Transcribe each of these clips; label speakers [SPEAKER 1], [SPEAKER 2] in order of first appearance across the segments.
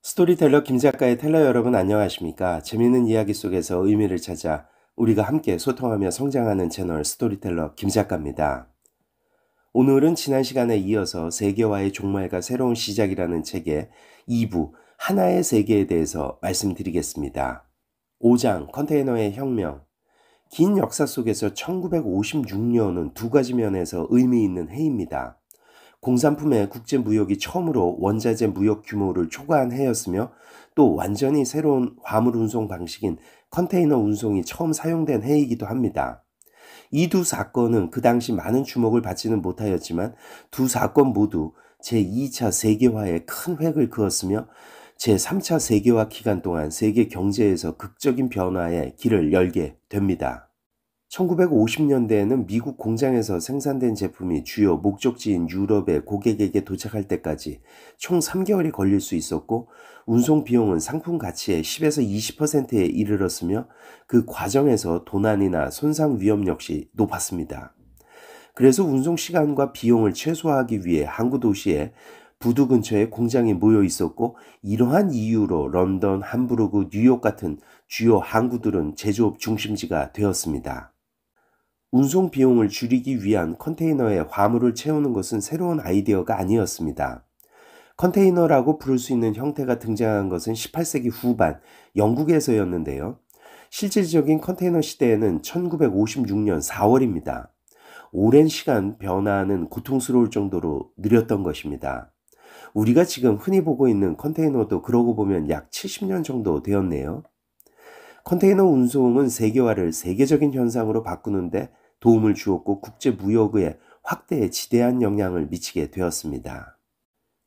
[SPEAKER 1] 스토리텔러 김 작가의 텔러 여러분 안녕하십니까? 재미있는 이야기 속에서 의미를 찾아 우리가 함께 소통하며 성장하는 채널 스토리텔러 김 작가입니다. 오늘은 지난 시간에 이어서 세계화의 종말과 새로운 시작이라는 책의 2부 하나의 세계에 대해서 말씀드리겠습니다. 5장 컨테이너의 혁명. 긴 역사 속에서 1956년은 두 가지 면에서 의미 있는 해입니다. 공산품의 국제무역이 처음으로 원자재 무역 규모를 초과한 해였으며 또 완전히 새로운 화물 운송 방식인 컨테이너 운송이 처음 사용된 해이기도 합니다. 이 두 사건은 그 당시 많은 주목을 받지는 못하였지만 두 사건 모두 제2차 세계화에 큰 획을 그었으며 제3차 세계화 기간 동안 세계 경제에서 극적인 변화의 길을 열게 됩니다. 1950년대에는 미국 공장에서 생산된 제품이 주요 목적지인 유럽의 고객에게 도착할 때까지 총 3개월이 걸릴 수 있었고 운송 비용은 상품 가치의 10에서 20%에 이르렀으며 그 과정에서 도난이나 손상 위험 역시 높았습니다. 그래서 운송 시간과 비용을 최소화하기 위해 항구 도시에 부두 근처에 공장이 모여 있었고 이러한 이유로 런던, 함부르크, 뉴욕 같은 주요 항구들은 제조업 중심지가 되었습니다. 운송 비용을 줄이기 위한 컨테이너에 화물을 채우는 것은 새로운 아이디어가 아니었습니다. 컨테이너라고 부를 수 있는 형태가 등장한 것은 18세기 후반 영국에서였는데요. 실질적인 컨테이너 시대에는 1956년 4월입니다. 오랜 시간 변화는 고통스러울 정도로 느렸던 것입니다. 우리가 지금 흔히 보고 있는 컨테이너도 그러고 보면 약 70년 정도 되었네요. 컨테이너 운송은 세계화를 세계적인 현상으로 바꾸는데 도움을 주었고 국제 무역의 확대에 지대한 영향을 미치게 되었습니다.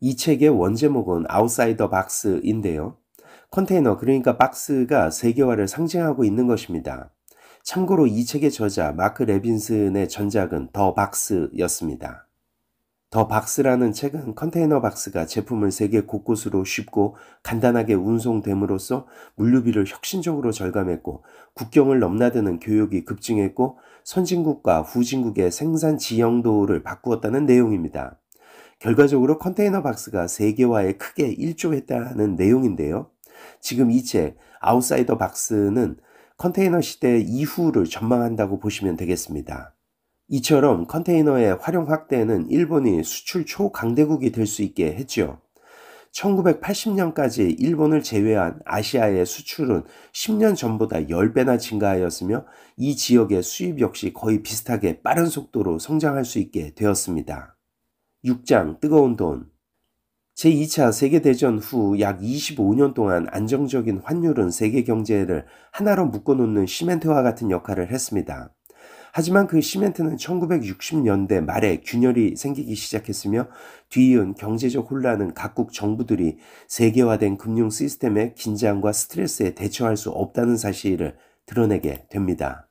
[SPEAKER 1] 이 책의 원제목은 아웃사이더 박스인데요. 컨테이너 그러니까 박스가 세계화를 상징하고 있는 것입니다. 참고로 이 책의 저자 마크 레빈슨의 전작은 더 박스였습니다. 더 박스라는 책은 컨테이너 박스가 제품을 세계 곳곳으로 쉽고 간단하게 운송됨으로써 물류비를 혁신적으로 절감했고 국경을 넘나드는 교역이 급증했고 선진국과 후진국의 생산 지형도를 바꾸었다는 내용입니다. 결과적으로 컨테이너 박스가 세계화에 크게 일조했다는 내용인데요. 지금 이 책 아웃사이더 박스는 컨테이너 시대 이후를 전망한다고 보시면 되겠습니다. 이처럼 컨테이너의 활용 확대는 일본이 수출 초강대국이 될 수 있게 했죠. 1980년까지 일본을 제외한 아시아의 수출은 10년 전보다 10배나 증가하였으며 이 지역의 수입 역시 거의 비슷하게 빠른 속도로 성장할 수 있게 되었습니다. 6장 뜨거운 돈. 제2차 세계대전 후 약 25년 동안 안정적인 환율은 세계 경제를 하나로 묶어놓는 시멘트와 같은 역할을 했습니다. 하지만 그 시멘트는 1960년대 말에 균열이 생기기 시작했으며 뒤이은 경제적 혼란은 각국 정부들이 세계화된 금융 시스템의 긴장과 스트레스에 대처할 수 없다는 사실을 드러내게 됩니다.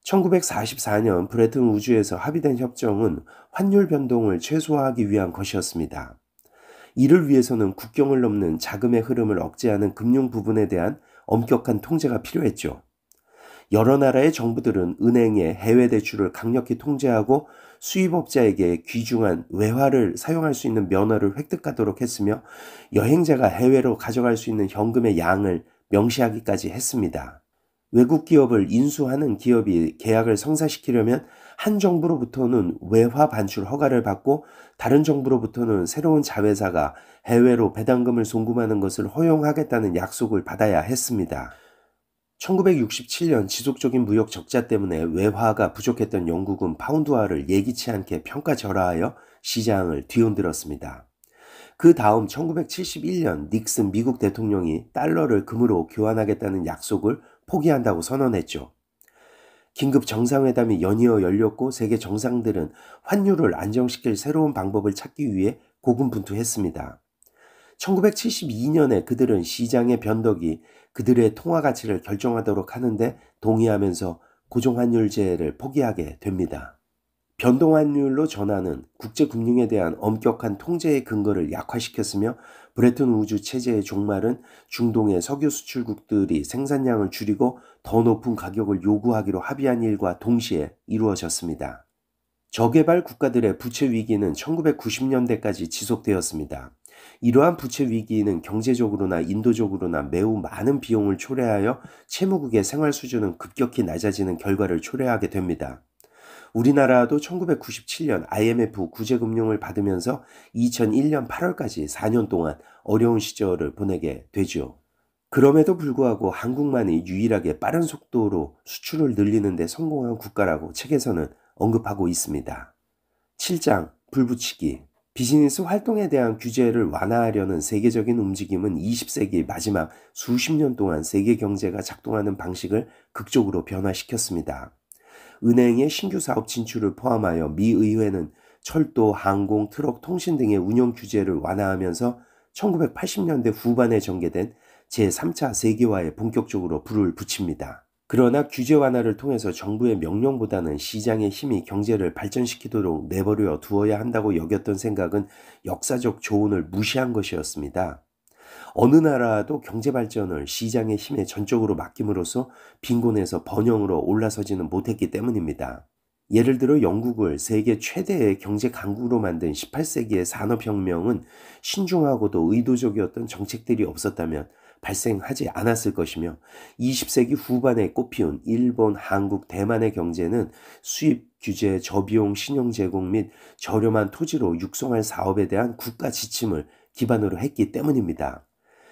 [SPEAKER 1] 1944년 브레튼 우주에서 합의된 협정은 환율 변동을 최소화하기 위한 것이었습니다. 이를 위해서는 국경을 넘는 자금의 흐름을 억제하는 금융 부분에 대한 엄격한 통제가 필요했죠. 여러 나라의 정부들은 은행의 해외 대출을 강력히 통제하고 수입업자에게 귀중한 외화를 사용할 수 있는 면허를 획득하도록 했으며 여행자가 해외로 가져갈 수 있는 현금의 양을 명시하기까지 했습니다. 외국 기업을 인수하는 기업이 계약을 성사시키려면 한 정부로부터는 외화 반출 허가를 받고 다른 정부로부터는 새로운 자회사가 해외로 배당금을 송금하는 것을 허용하겠다는 약속을 받아야 했습니다. 1967년 지속적인 무역 적자 때문에 외화가 부족했던 영국은 파운드화를 예기치 않게 평가절하하여 시장을 뒤흔들었습니다. 그 다음 1971년 닉슨 미국 대통령이 달러를 금으로 교환하겠다는 약속을 포기한다고 선언했죠. 긴급 정상회담이 연이어 열렸고 세계 정상들은 환율을 안정시킬 새로운 방법을 찾기 위해 고군분투했습니다. 1972년에 그들은 시장의 변덕이 그들의 통화 가치를 결정하도록 하는데 동의하면서 고정환율제를 포기하게 됩니다. 변동환율로 전환은 국제금융에 대한 엄격한 통제의 근거를 약화시켰으며 브레튼 우주 체제의 종말은 중동의 석유 수출국들이 생산량을 줄이고 더 높은 가격을 요구하기로 합의한 일과 동시에 이루어졌습니다. 저개발 국가들의 부채 위기는 1990년대까지 지속되었습니다. 이러한 부채 위기는 경제적으로나 인도적으로나 매우 많은 비용을 초래하여 채무국의 생활 수준은 급격히 낮아지는 결과를 초래하게 됩니다. 우리나라도 1997년 IMF 구제금융을 받으면서 2001년 8월까지 4년 동안 어려운 시절을 보내게 되죠. 그럼에도 불구하고 한국만이 유일하게 빠른 속도로 수출을 늘리는 데 성공한 국가라고 책에서는 언급하고 있습니다. 7장 불붙이기. 비즈니스 활동에 대한 규제를 완화하려는 세계적인 움직임은 20세기 마지막 수십 년 동안 세계 경제가 작동하는 방식을 극적으로 변화시켰습니다. 은행의 신규 사업 진출을 포함하여 미 의회는 철도, 항공, 트럭, 통신 등의 운영 규제를 완화하면서 1980년대 후반에 전개된 제3차 세계화에 본격적으로 불을 붙입니다. 그러나 규제 완화를 통해서 정부의 명령보다는 시장의 힘이 경제를 발전시키도록 내버려 두어야 한다고 여겼던 생각은 역사적 조언을 무시한 것이었습니다. 어느 나라도 경제 발전을 시장의 힘에 전적으로 맡김으로써 빈곤에서 번영으로 올라서지는 못했기 때문입니다. 예를 들어 영국을 세계 최대의 경제 강국으로 만든 18세기의 산업혁명은 신중하고도 의도적이었던 정책들이 없었다면 발생하지 않았을 것이며 20세기 후반에 꽃피운 일본, 한국, 대만의 경제는 수입 규제, 저비용 신용 제공 및 저렴한 토지로 육성할 사업에 대한 국가 지침을 기반으로 했기 때문입니다.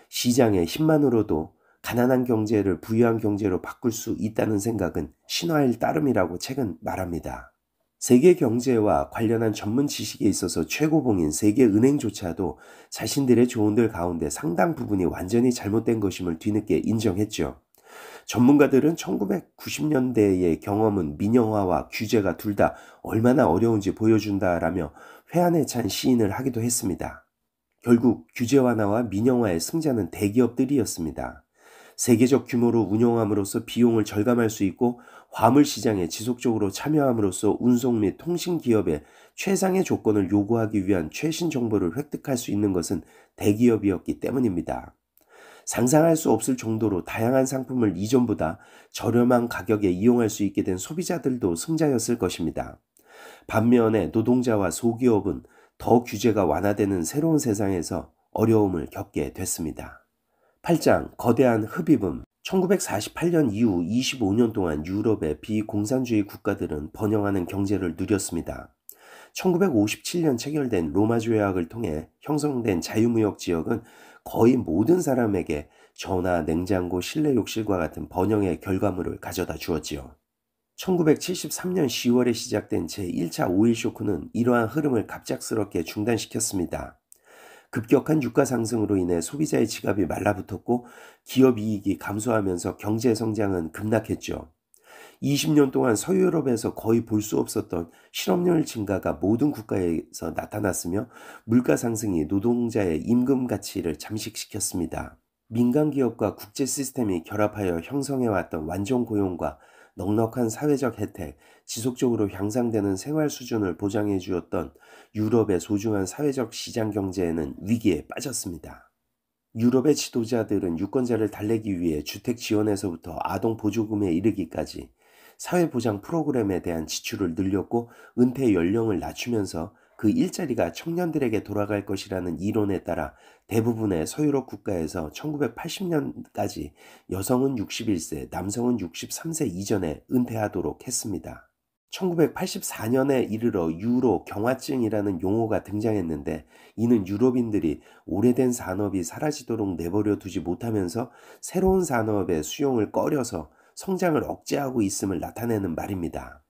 [SPEAKER 1] 시장의 힘만으로도 가난한 경제를 부유한 경제로 바꿀 수 있다는 생각은 신화일 따름이라고 책은 말합니다. 세계 경제와 관련한 전문 지식에 있어서 최고봉인 세계은행조차도 자신들의 조언들 가운데 상당 부분이 완전히 잘못된 것임을 뒤늦게 인정했죠. 전문가들은 1990년대의 경험은 민영화와 규제가 둘 다 얼마나 어려운지 보여준다라며 회한에 찬 시인을 하기도 했습니다. 결국 규제 완화와 민영화의 승자는 대기업들이었습니다. 세계적 규모로 운영함으로써 비용을 절감할 수 있고 화물 시장에 지속적으로 참여함으로써 운송 및 통신 기업의 최상의 조건을 요구하기 위한 최신 정보를 획득할 수 있는 것은 대기업이었기 때문입니다. 상상할 수 없을 정도로 다양한 상품을 이전보다 저렴한 가격에 이용할 수 있게 된 소비자들도 승자였을 것입니다. 반면에 노동자와 소기업은 더 규제가 완화되는 새로운 세상에서 어려움을 겪게 됐습니다. 8장 거대한 흡입음. 1948년 이후 25년 동안 유럽의 비공산주의 국가들은 번영하는 경제를 누렸습니다. 1957년 체결된 로마 조약을 통해 형성된 자유무역 지역은 거의 모든 사람에게 전화, 냉장고, 실내 욕실과 같은 번영의 결과물을 가져다 주었지요. 1973년 10월에 시작된 제1차 오일 쇼크는 이러한 흐름을 갑작스럽게 중단시켰습니다. 급격한 유가 상승으로 인해 소비자의 지갑이 말라붙었고 기업 이익이 감소하면서 경제 성장은 급락했죠. 20년 동안 서유럽에서 거의 볼 수 없었던 실업률 증가가 모든 국가에서 나타났으며 물가 상승이 노동자의 임금 가치를 잠식시켰습니다. 민간 기업과 국제 시스템이 결합하여 형성해왔던 완전 고용과 넉넉한 사회적 혜택, 지속적으로 향상되는 생활 수준을 보장해 주었던 유럽의 소중한 사회적 시장 경제에는 위기에 빠졌습니다. 유럽의 지도자들은 유권자를 달래기 위해 주택 지원에서부터 아동 보조금에 이르기까지 사회보장 프로그램에 대한 지출을 늘렸고 은퇴 연령을 낮추면서 그 일자리가 청년들에게 돌아갈 것이라는 이론에 따라 대부분의 서유럽 국가에서 1980년까지 여성은 61세, 남성은 63세 이전에 은퇴하도록 했습니다. 1984년에 이르러 유로 경화증이라는 용어가 등장했는데 이는 유럽인들이 오래된 산업이 사라지도록 내버려 두지 못하면서 새로운 산업의 수용을 꺼려서 성장을 억제하고 있음을 나타내는 말입니다.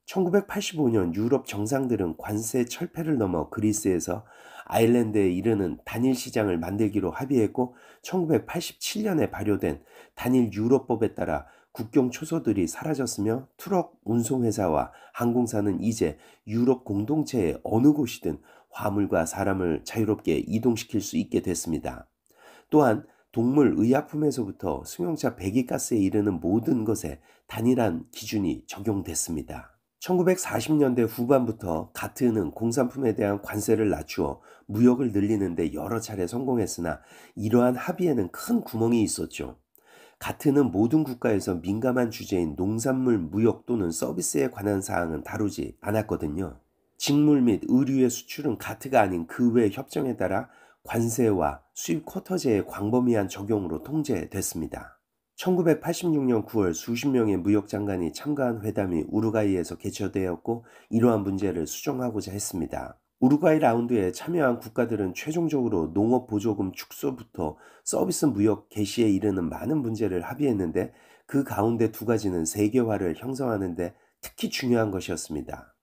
[SPEAKER 1] 1985년 유럽 정상들은 관세 철폐를 넘어 그리스에서 아일랜드에 이르는 단일 시장을 만들기로 합의했고 1987년에 발효된 단일 유럽법에 따라 국경 초소들이 사라졌으며 트럭 운송회사와 항공사는 이제 유럽 공동체의 어느 곳이든 화물과 사람을 자유롭게 이동시킬 수 있게 됐습니다. 또한 동물 의약품에서부터 승용차 배기가스에 이르는 모든 것에 단일한 기준이 적용됐습니다. 1940년대 후반부터 가트는 공산품에 대한 관세를 낮추어 무역을 늘리는 데 여러 차례 성공했으나 이러한 합의에는 큰 구멍이 있었죠. 가트는 모든 국가에서 민감한 주제인 농산물 무역 또는 서비스에 관한 사항은 다루지 않았거든요. 직물 및 의류의 수출은 가트가 아닌 그 외 협정에 따라 관세와 수입 쿼터제의 광범위한 적용으로 통제됐습니다. 1986년 9월 수십 명의 무역장관이 참가한 회담이 우루과이에서 개최되었고 이러한 문제를 수정하고자 했습니다. 우루과이 라운드에 참여한 국가들은 최종적으로 농업보조금 축소부터 서비스 무역 개시에 이르는 많은 문제를 합의했는데 그 가운데 두 가지는 세계화를 형성하는 데 특히 중요한 것이었습니다.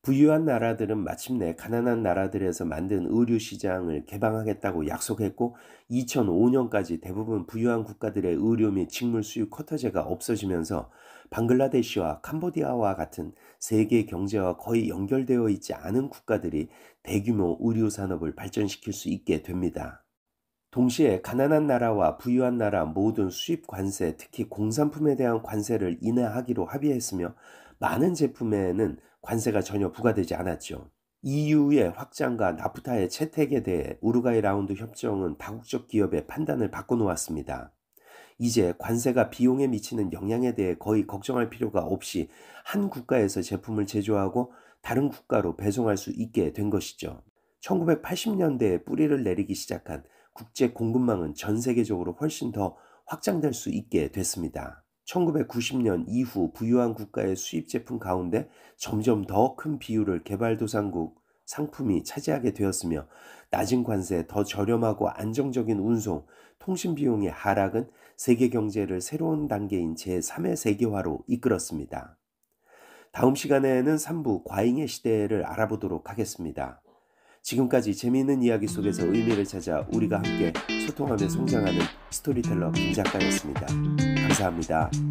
[SPEAKER 1] 부유한 나라들은 마침내 가난한 나라들에서 만든 의류 시장을 개방하겠다고 약속했고 2005년까지 대부분 부유한 국가들의 의류 및 직물 수입 쿼터제가 없어지면서 방글라데시와 캄보디아와 같은 세계 경제와 거의 연결되어 있지 않은 국가들이 대규모 의류 산업을 발전시킬 수 있게 됩니다. 동시에 가난한 나라와 부유한 나라 모든 수입 관세, 특히 공산품에 대한 관세를 인하하기로 합의했으며 많은 제품에는 관세가 전혀 부과되지 않았죠. EU의 확장과 나프타의 채택에 대해 우루과이 라운드 협정은 다국적 기업의 판단을 바꿔놓았습니다. 이제 관세가 비용에 미치는 영향에 대해 거의 걱정할 필요가 없이 한 국가에서 제품을 제조하고 다른 국가로 배송할 수 있게 된 것이죠. 1980년대에 뿌리를 내리기 시작한 국제 공급망은 전 세계적으로 훨씬 더 확장될 수 있게 됐습니다. 1990년 이후 부유한 국가의 수입 제품 가운데 점점 더 큰 비율을 개발도상국 상품이 차지하게 되었으며 낮은 관세, 더 저렴하고 안정적인 운송, 통신 비용의 하락은 세계 경제를 새로운 단계인 제3의 세계화로 이끌었습니다. 다음 시간에는 3부 과잉의 시대를 알아보도록 하겠습니다. 지금까지 재미있는 이야기 속에서 의미를 찾아 우리가 함께 소통하며 성장하는 스토리텔러 김 작가였습니다. 감사합니다.